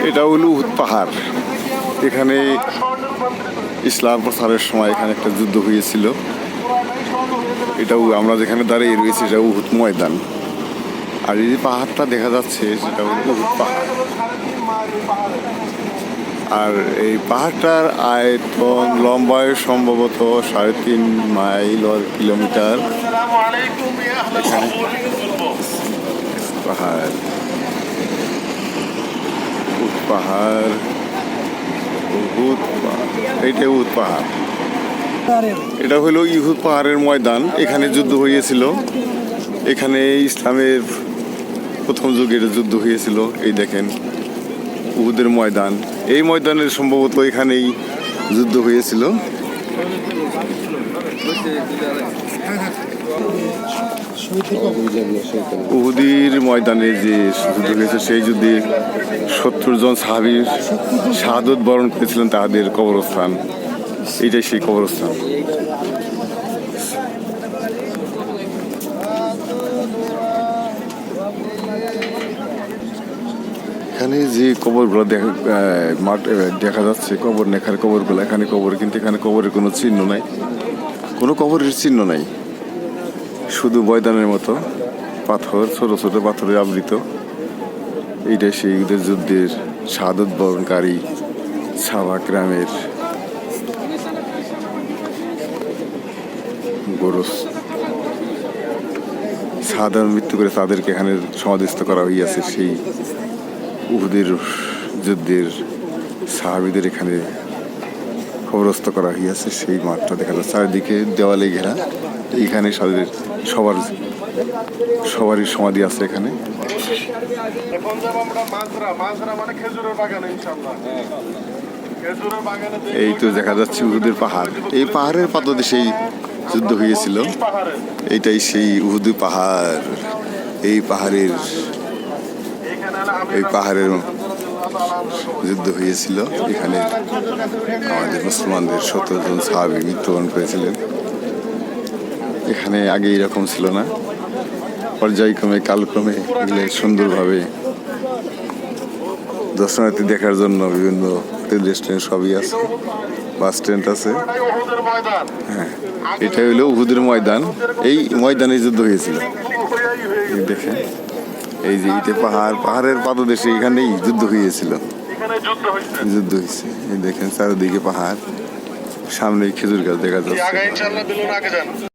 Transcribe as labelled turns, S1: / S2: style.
S1: এটা হলো উহুদ পাহাড়। এখানে ইসলাম প্রচারের সময় এখানে একটা যুদ্ধ হয়েছিল। এটাও আমরা যেখানে দাঁড়িয়ে রয়েছি এটা উহুদ ময়দান। আর এই যে পাহাড়টা দেখা যাচ্ছে সেটা হলো উহুদ পাহাড়। আর এই পাহাড়টার আয়তন লম্বায় সম্ভবত 3.5 মাইল কিলোমিটার। পাহাড় পাহাড় উহুদ এইটা উহুদ পাহাড়। এটা হলো উহুদ পাহাড়ের ময়দান। এখানে যুদ্ধ হয়েছিল। এখানে ইসলামের প্রথম যুগের যুদ্ধ হয়েছিল। এই দেখেন উহুদের ময়দান। এই ময়দানের সম্ভবত এখানেই যুদ্ধ হয়েছিল। উহুদের ময়দানে যে যুদ্ধ হয়েছে সেই যুদ্ধে 70 জন সাহাবীর শাহাদত বরণ করেছিলেন। তাদের কবরস্থান এইটাই সেই কবরস্থান। এখানে যে কবরগুলো দেখা যাচ্ছে কবর নেখার কবরগুলো, এখানে কবর, কিন্তু এখানে কবরের কোনো চিহ্ন নাই, কোনো কবরের চিহ্ন নাই, শুধু ময়দানের মতো পাথর, ছোট ছোট পাথরে আবৃত। এইটাই সেই ঈদের যুদ্ধের শাহাদত বরণকারী সাহাবা গ্রামের গোরস শাহাদাত মৃত্যু করে তাদেরকে এখানে সমাধিস্থ করা হইয়াছে। সেই উহুদের যুদ্ধের সাহাবীদের এখানে কবরস্থ করা হইয়াছে। সেই মাঠটা দেখা যাচ্ছে, চারিদিকে দেওয়ালে ঘেরা। এইখানে সবারই সমাধি আছে এখানে। এই তো দেখা যাচ্ছে উহুদের পাহাড়। এই পাহাড়ের পাদদেশেই যুদ্ধ হয়েছিল। এইটাই সেই উহুদ পাহাড়। এই পাহাড়ের যুদ্ধ হয়েছিল। এখানে আমাদের মুসলমানদের 17 জন সাহাবী মৃত্যুবরণ করেছিলেন। এখানে আগে এরকম ছিল না, পর্যায়ক্রমে কালক্রমে এগুলো সুন্দরভাবে দর্শনার্থী দেখার জন্য বিভিন্ন রেস্টুরেন্ট সবই আছে, বাস স্ট্যান্ড আছে। হ্যাঁ, এটা হলো উহুদের ময়দান। এই ময়দানে যুদ্ধ হয়েছিল। দেখেন এই যে এইটা পাহাড়ের পাদদেশে এখানেই যুদ্ধ হয়েছিল। যুদ্ধ হয়েছে। এই দেখেন চারিদিকে পাহাড়, সামনে খেজুর গাছ দেখা যাচ্ছে।